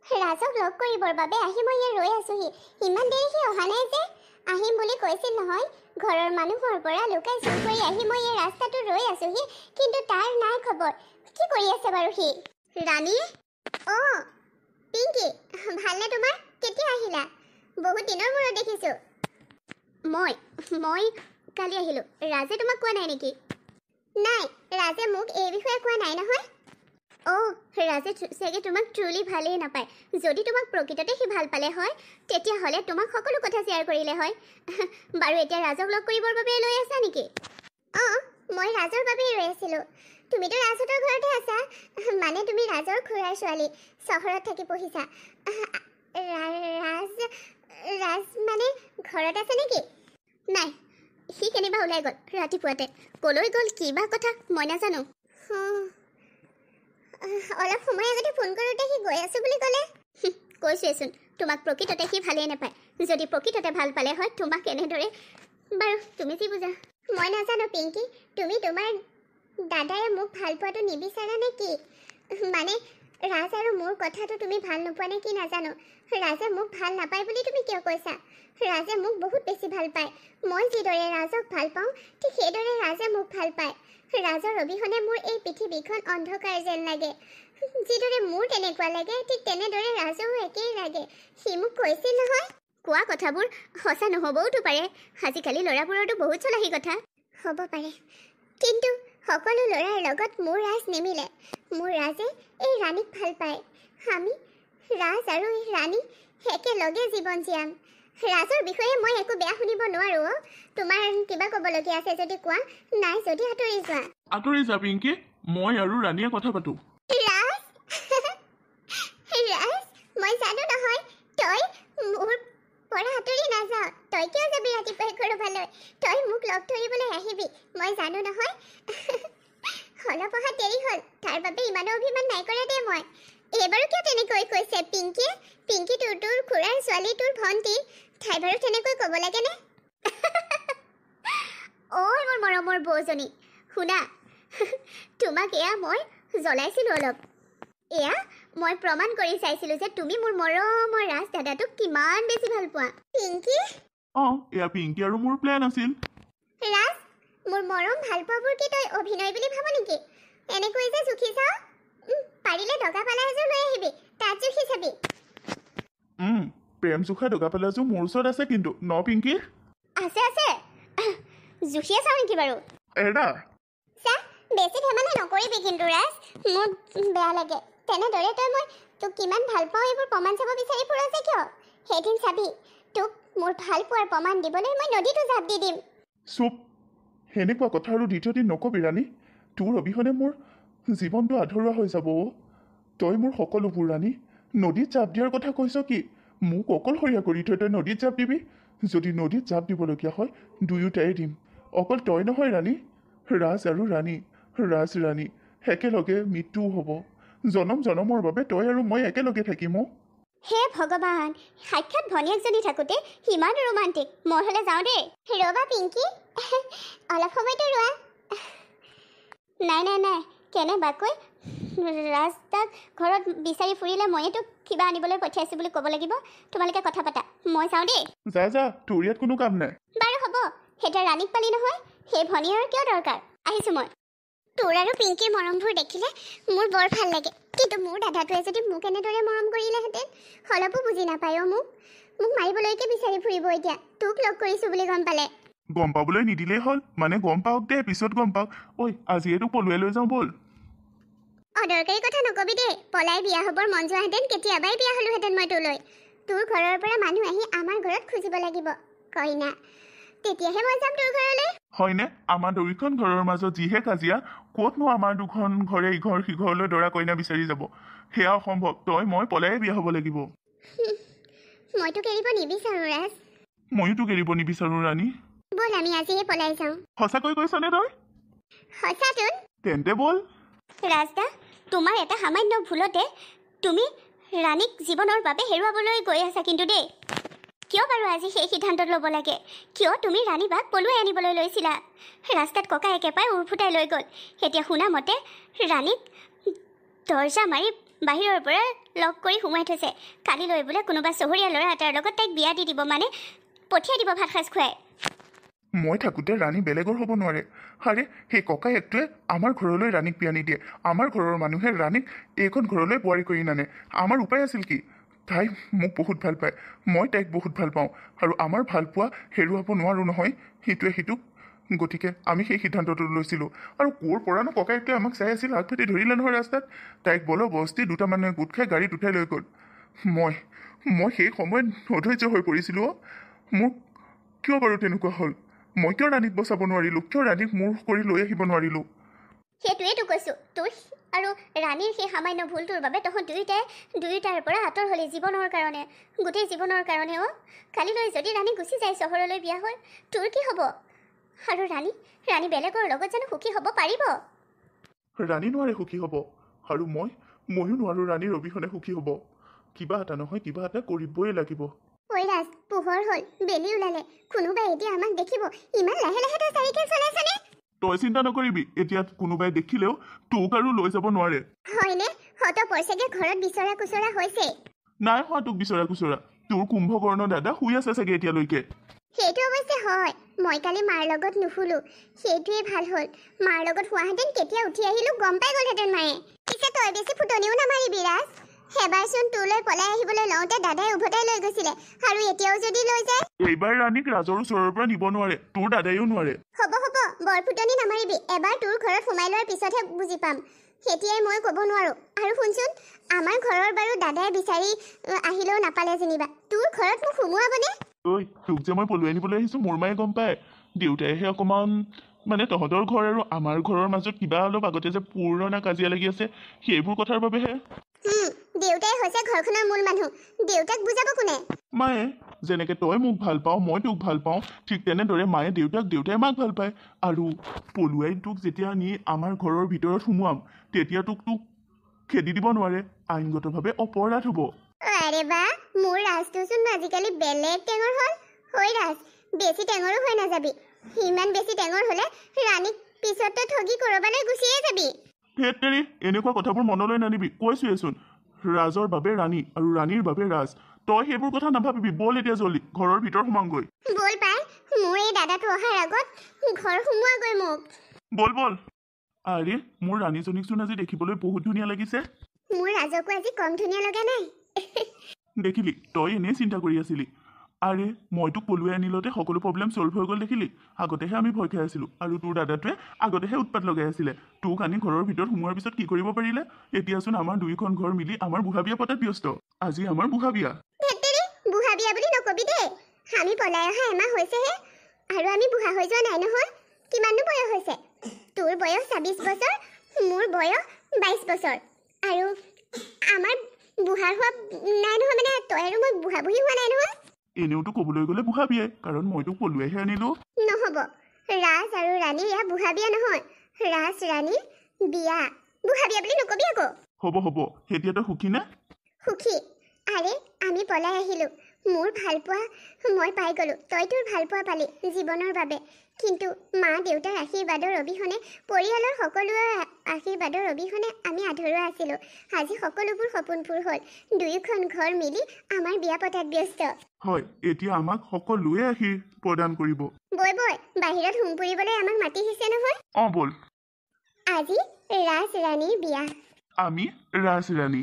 ৰাজক লগ কৰিবৰ বাবে আহি মই ইয়াত ৰৈ আছোহি। ইমান দেৰি সি অহা নাই যে। আহিম বুলি কৈছিল নহয়। ঘৰৰ মানুহৰ পৰা লুকাই চুৰ কৰি আহি মই এই ৰাস্তাটো ৰৈ আছোহি, কিন্তু তাৰ নাই খবৰ। কি কৰি আছে বাৰু সি? ৰাণী? অঁ পিংকি, ভালনে তোমাৰ? কেতিয়া আহিলা? বহুত দিনৰ মূৰত দেখিছোঁ। মই কালি আহিলোঁ। ৰাজে তোমাক কোৱা নাই নেকি? নাই, ৰাজে মোক এই বিষয়ে কোৱা নাই নহয়। অঁ, ৰাজে চাগে তোমাক ট্ৰুলি ভালেই নাপায়। যদি তোমাক প্ৰকৃততে সি ভাল পালে হয়, তেতিয়াহ'লে তোমাক সকলো কথা শ্বেয়াৰ কৰিলে হয়। বাৰু এতিয়া ৰাজক লগ কৰিবৰ বাবে লৈ আছা নেকি? অঁ, মই ৰাজৰ বাবেই ৰৈ আছিলোঁ। তুমিতো ৰাজহঁতৰ ঘৰতে আছা, মানে তুমি ৰাজৰ খুৰাৰ ছোৱালী, চহৰত থাকি পঢ়িছা। ৰাজ মানে ঘৰত আছে নেকি? নাই, সি কেনিবা ওলাই গ'ল ৰাতিপুৱাতে। ক'লৈ গ'ল, কি বা কথা মই নাজানো। অলপ সময় আগতে ফোন কৰোঁতে সি গৈ আছোঁ বুলি ক'লে। কৈছোৱেচোন, তোমাক প্ৰকৃততে সি ভালেই নাপায়। যদি প্ৰকৃততে ভাল পালে হয় তোমাক এনেদৰে। বাৰু তুমি যি বুজা। মই নাজানো পিংকি, তুমি তোমাৰ দাদাই মোক ভাল পোৱাটো নিবিচাৰা নে কি? মানে ৰাজ আৰু মোৰ কথাটো তুমি ভাল নোপোৱা নে কি নাজানো। ৰাজে মোক ভাল নাপায় বুলি তুমি কিয় কৈছা? ৰাজে মোক বহুত বেছি ভাল পায়। মই যিদৰে ৰাজক ভাল পাওঁ, ঠিক সেইদৰে ৰাজে মোক ভাল পায়। ৰাজৰ অবিহনে মোৰ এই পৃথিৱীখন অন্ধকাৰ যেন লাগে। যিদৰে মোৰ তেনেকুৱা লাগে, ঠিক তেনেদৰে ৰাজৰো একেই লাগে। সি মোক কৈছিল নহয়। কোৱা কথাবোৰ সঁচা নহ'বওতো পাৰে। আজিকালি ল'ৰাবোৰতো বহুত চলাহী কথা। হ'ব পাৰে, কিন্তু সকলো ল'ৰাৰ লগত মোৰ ৰাজ নিমিলে। মোৰ ৰাজে এই ৰাণীক ভাল পায়। আমি ৰাজ আৰু এই ৰাণী একেলগে জীৱন জীয়াম। ৰাজৰ বিষয়ে মই একো বেয়া শুনিব নোৱাৰো। তোমাৰ কিবা ক'বলগীয়া আছে যদি কোৱা, নাই যদি আঁতৰি যোৱা। আঁতৰি যা পিংকি, মই আৰু ৰাণীয়ে কথা পাতো। ৰাজ, ৰাজ, মই জানো নহয় তই মোৰ পৰা আঁতৰি নাযাওঁ। তই কিয় যাবি ৰাতিপুৱাই ক'ৰবালৈ? তই মোক লগ ধৰিবলৈ আহিবি, মই জানো নহয়। অলপ অহা দেৰি হ'ল, তাৰ বাবে ইমানো অভিমান নাই কৰা দে মই। এইবাৰো কিয় তেনেকৈ কৈছে পিংকিয়ে? পিংকি তোৰ খুৰাৰ ছোৱালী, তোৰ ভণ্টি। তাই বাৰু তেনেকৈ ক'ব লাগেনে? ঐ মোৰ মৰমৰ বৌজনী, শুনা। তোমাক এয়া মই জ্বলাইছিলোঁ অলপ। এয়া মই প্ৰমাণ কৰি চাইছিলোঁ যে তুমি মোৰ মৰমৰ ৰাজ দাদাটোক কিমান বেছি ভাল পোৱা। পিংকি? অঁ, এয়া পিংকি আৰু মোৰ প্লেন আছিল। ৰাজ, মোৰ মৰম ভাল পোৱাবোৰ কি তই অভিনয় বুলি ভাব নেকি? এনেকৈ যে জুখি চাওঁ, পাৰিলে দগা পালা এযোৰ লৈ আহিবি, তাত জুখি চাবি। প্ৰেম জোখা দগা পালাযোৰ মোৰ ওচৰত আছে কিন্তু ন পিংকি? আছে আছে। জুখিয়ে চাওঁ নেকি বাৰু? এৰা। চা, বেছি ধেমালি নকৰিবি কিন্তু ৰাজ, মোৰ বেয়া লাগে। তেনেদৰে তই মই তোক কিমান ভাল পাওঁ এইবোৰ প্ৰমাণ চাব বিচাৰি ফুৰা যে কিয়? সেইদিন চাবি, তোক মোৰ ভাল পোৱাৰ প্ৰমাণ দিবলৈ মই নদীটো জাপ দি দিম। চুপ, সেনেকুৱা কথা আৰু দ্বিতীয় দিন নকবি ৰাণী। তোৰ অবিহনে মোৰ জীৱনটো আধৰুৱা হৈ যাব। তই মোৰ সকলোবোৰ ৰাণী। নদীত জাপ দিয়াৰ কথা কৈছ কি? মোক অকলশৰীয়া কৰি থৈ তই নদীত জাপ দিবি? যদি নদীত জাপ দিবলগীয়া হয়, দুয়োটাই দিম। অকল তই নহয় ৰাণী, ৰাজ আৰু ৰাণী, ৰাজ ৰাণী একেলগে মৃত্যুও হ'ব। জনম জনমৰ বাবে তই আৰু মই একেলগে থাকিম। হে ভগৱান, সাক্ষাৎ ভনীয়েকজনী থাকোঁতে সিমান ৰোমান্টিক। মই হ'লে যাওঁ দেই। ৰ'বা পিংকি, অলপ সময়তো ৰোৱা। নাই নাই নাই, কেনেবাকৈ ৰাস্তাত ঘৰত বিচাৰি ফুৰিলে ময়ে তোক কিবা আনিবলৈ পঠিয়াইছোঁ বুলি ক'ব লাগিব। তোমালোকে কথা পাতা, মই যাওঁ দেই। যা যা, তোৰ ইয়াত কোনো কাম নাই। বাৰু হ'ব, এতিয়া ৰাণীক পালি নহয়, সেই ভনী আৰু কিয় দৰকাৰ? আহিছোঁ মই। তোৰ আৰু পিংকিৰ মৰমবোৰ দেখিলে মোৰ বৰ ভাল লাগে, কিন্তু মোৰ দাদাটোৱে যদি মোক এনেদৰে মৰম কৰিলেহেঁতেন। অলপো বুজি নাপায় মোক মাৰিবলৈকে বিচাৰি ফুৰিব এতিয়া, তোক লগ কৰিছোঁ বুলি গম পালে। গম পাবলৈ নিদিলেই হ'ল, মানে গম পাওক দে, পিছত গম পাওক। ঐ, আজিয়ে তোক পলুৱাই লৈ যাওঁ ব'ল। অদৰকাৰী কথা নকবি দেই। পলাই বিয়া হ'বৰ মন যোৱাহেঁতেন কেতিয়াবাই বিয়া হ'লোহেঁতেন মই তোলৈ। তোৰ ঘৰৰ পৰা মানুহ আহি আমাৰ ঘৰত খুজিব লাগিব কইনা, তেতিয়াহে মই যাম তোৰ ঘৰলৈ। হয়নে? আমাৰ দুয়োখন ঘৰৰ মাজত যিহে কাজিয়া, ক'তনো আমাৰ দুখন ঘৰে ইঘৰ সিঘৰলৈ দৰা কইনা বিচাৰি যাব? সেয়া অসম্ভৱ। তই মই পলায়ে বিয়া হ'ব লাগিব। মই তোক এৰিব নিবিচাৰোঁ ৰাজ। ময়ো তোক এৰিব নিবিচাৰোঁ ৰাণী। ব'ল আমি আজিয়ে পলাই যাওঁ। সঁচাকৈ কৈছনে তই? সঁচাটোন। তেন্তে ব'ল। ৰাজদা, তোমাৰ এটা সামান্য ভুলতে তুমি ৰাণীক জীৱনৰ বাবে হেৰুৱাবলৈ গৈ আছা কিন্তু দেই। কিয় বাৰু আজি সেই সিদ্ধান্তত ল'ব লাগে? কিয় তুমি ৰাণী বাক পলুৱাই আনিবলৈ লৈছিলা? ৰাস্তাত ককায়েকে পাই উৰফুটাই লৈ গ'ল। এতিয়া শুনা মতে ৰাণীক দৰ্জা মাৰি বাহিৰৰ পৰা লগ কৰি সোমাই থৈছে। কালিলৈ বোলে কোনোবা চহৰীয়া ল'ৰা এটাৰ লগত তাইক বিয়া দি দিব, মানে পঠিয়াই দিব ভাত সাজ খুৱাই। মই থাকোঁতে ৰাণী বেলেগৰ হ'ব নোৱাৰে। আৰে সেই ককায়েকটোৱে আমাৰ ঘৰলৈ ৰাণীক বিয়া নিদিয়ে। আমাৰ ঘৰৰ মানুহে ৰাণীক এইখন ঘৰলৈ বোৱাৰী কৰি নানে। আমাৰ উপায় আছিল কি? তাই মোক বহুত ভাল পায়, মই তাইক বহুত ভাল পাওঁ, আৰু আমাৰ ভাল পোৱা হেৰুৱাব নোৱাৰোঁ নহয় সিটোৱে সিটোক। গতিকে আমি সেই সিদ্ধান্তটো লৈছিলোঁ। আৰু ক'ৰ পৰানো ককায়েকটোৱে আমাক চাই আছিল, আগফাটি ধৰিলে নহয় ৰাস্তাত। তাইক বস্তি দুটা মানুহে গোট খাই গাড়ীত উঠাই লৈ গ'ল। মই সেই সময়ত অধৈৰ্য হৈ পৰিছিলোঁ। মোৰ কিয় বাৰু তেনেকুৱা হ'ল? মই কিয় ৰাণীক বচাব নোৱাৰিলোঁ? কিয় ৰাণীক মোৰ কৰি লৈ আহিব নোৱাৰিলোঁ? সেইটোৱেতো কৈছোঁ, তোৰ আৰু ৰাণীৰ সেই সামান্য ভুলটোৰ বাবে তহঁত দুয়োটাৰ পৰা আঁতৰ হ'লি জীৱনৰ কাৰণে, গোটেই জীৱনৰ কাৰণে। কালিলৈ যদি ৰাণী গুচি যায় চহৰলৈ বিয়া হৈ, তোৰ কি হ'ব? আৰু ৰাণী বেলেগৰ লগত জানো সুখী হ'ব পাৰিব? ৰাণী নোৱাৰে সুখী হ'ব, আৰু ময়ো নোৱাৰোঁ ৰাণীৰ অবিহনে সুখী হ'ব। কিবা এটা নহয় কিবা এটা কৰিবই লাগিব। ঐ ৰাজ, পোহৰ হ'ল, বেলি ওলালে, কোনোবাই এতিয়া আমাক দেখিব। ইমান লাহে লাহে তই চাইকেল চলাইছনে? তই চিন্তা নকৰিবি, এতিয়া কোনোবাই দেখিলেও তোক আৰু লৈ যাব নোৱাৰে। হয়নে? পইচাকে ঘৰত বিচৰা কুচৰা হৈছে। নাই হোৱা তোক বিচৰা কুচৰা। তোৰ কুম্ভকৰ্ণ দাদা শুই আছে চাগে এতিয়ালৈকে। সেইটো অৱশ্যে হয়, মই কালি মাৰ লগত নুশুলো, সেইটোৱে ভাল হ'ল। মাৰ লগত হোৱাহেঁতেন কেতিয়া উঠি আহিলো গম পাই গ'লহেঁতেন মায়ে। পিছে তই বেছি ফুটনিও নামাৰিবি ৰাজ। এবাৰচোন তোলৈ পলাই আহিবলৈ লওঁতে দাদাই উভতাই লৈ গৈছিলে, আৰু এতিয়াও যদি লৈ যায়? এইবাৰ ৰাণীক ৰাজৰ ওচৰৰ পৰা নিব নোৱাৰে, তোৰ দাদাইও নোৱাৰে। হ'ব বৰ ফুটনি নামাৰিবি। এবাৰ তোৰ ঘৰত সোমাই লোৱাৰ পিছতহে বুজি পাম, সেতিয়াই মই ক'ব নোৱাৰো। আৰু শুনচোন, আমাৰ ঘৰৰ বাৰু দাদাই বিচাৰি আহিলেও নাপালে যেনিবা, তোৰ ঘৰত মোক সোমোৱাবনে? ঐ, তোক যে মই পলুৱাই নিবলৈ আহিছোঁ মোৰ মায়ে গম পায়। দেউতাইহে অকণমান তহঁতৰ ঘৰ আৰু আমাৰ ঘৰৰ মাজত কিবা অলপ আগতে যে পুৰণা কাজিয়া লাগি আছে, সেইবোৰ কথাৰ বাবেহে। দেউতাই হৈছে ঘৰখনৰ মূল মানুহ, দেউতাক বুজাব কোনে? মায়ে। যেনেকে তই মোক ভাল পাওঁ, মই তোক ভাল পাওঁ, ঠিক তেনেদৰে মায়ে দেউতাক, দেউতাই মাক ভাল পায়। আৰু পলুৱাই তোক যেতিয়া নি আমাৰ ঘৰৰ ভিতৰত সোমোৱাম, তেতিয়া তোক খেদি দিব নোৱাৰে, আইনগতভাৱে অপৰাধ হ'ব। আৰে বা, মোৰ ৰাজটোচোন আজিকালি বেলেগ টেঙৰ হ'ল। ঐ ৰাজ, বেছি টেঙৰো হৈ নাযাবি। ইমান বেছি টেঙৰ হ'লে ৰাণীক পিছত তই ঠগি ক'ৰবালৈ গুচিয়ে যাবি। হেত তেৰি, এনেকুৱা কথাবোৰ মনলৈ নানিবি। কৈছোৱেচোন, ৰাজৰ বাবে ৰাণী আৰু ৰাণীৰ বাবে ৰাজ। তই সেইবোৰ কথা নাভাবিবি। বল এতিয়া জল্দি ঘৰৰ ভিতৰ সোমাওঁগৈ। বল পাই, মোৰ এই দাদাটো অহাৰ আগত ঘৰ সোমোৱাগৈ মোক। বল। আৰে, মোৰ ৰাণীজনীকচোন আজি দেখিবলৈ বহুত ধুনীয়া লাগিছে। মোৰ ৰাজকো আজি কম ধুনীয়া লগা নাই। দেখিলি, তই এনেই চিন্তা কৰি আছিলি। আৰে, মই তোক পলুৱাই আনিলতে সকলো প্ৰব্লেম ছল্ভ হৈ গ'ল দেখিলি। আগতেহে আমি ভয় খাই আছিলোঁ, আৰু তোৰ দাদাটোৱে আগতেহে উৎপাত লগাই আছিলে। তোক আনি ঘৰৰ ভিতৰত সোমোৱাৰ পিছত কি কৰিব পাৰিলে? এতিয়াচোন আমাৰ দুয়োখন ঘৰ মিলি আমাৰ বুঢ়া বিয়া পতাত ব্যস্ত। আজি আমাৰ বুঢ়া বিয়া। বুঢ়া বিয়া বুলি নকবি দেই। আমি পলাই অহা এমাহ হৈছেহে, আৰু আমি বুঢ়া হৈ যোৱা নাই নহয়। কিমাননো বয়স হৈছে? তোৰ বয়স 26 বছৰ, মোৰ বয়স 22 বছৰ। আৰু আমাৰ বুঢ়া হোৱা নাই নহয়, তই আৰু মই বুঢ়া বুঢ়ী হোৱা নাই নহয়। এনেওতো ক'বলৈ গ'লে বুঢ়া বিয়াই, কাৰণ মই তোক পলুৱাইহে আনিলোঁ। নহ'ব, ৰাজ আৰু ৰাণী এয়া বুঢ়া বিয়া নহয়, ৰাজ ৰাণী বিয়া। বুঢ়া বিয়া বুলি নকবি আকৌ। হ'ব, এতিয়া তই সুখী নে? সুখী? আৰে, আমি পলাই আহিলোঁ। মোৰ ভালপোৱা মই পাই গ'লোঁ, তই তোৰ ভালপোৱা পালি জীৱনৰ বাবে। কিন্তু মা দেউতাৰ আশীৰ্বাদৰ অবিহনে, পৰিয়ালৰ সকলোৰে আশীৰ্বাদৰ অবিহনে আমি আধৰুৱা আছিলোঁ। আজি সকলোবোৰ সপোনবোৰ হ'ল। দুয়োখন ঘৰ মিলি আমাৰ বিয়া পতাত ব্যস্ত। হয়, এতিয়া আমাক সকলোৱে প্ৰদান কৰিব। বৈ বাহিৰত হোম পুৰিবলৈ আমাক মাতিছে নহয়। বল। আজি ৰাজ ৰাণীৰ বিয়া। আমি ৰাজ ৰাণী।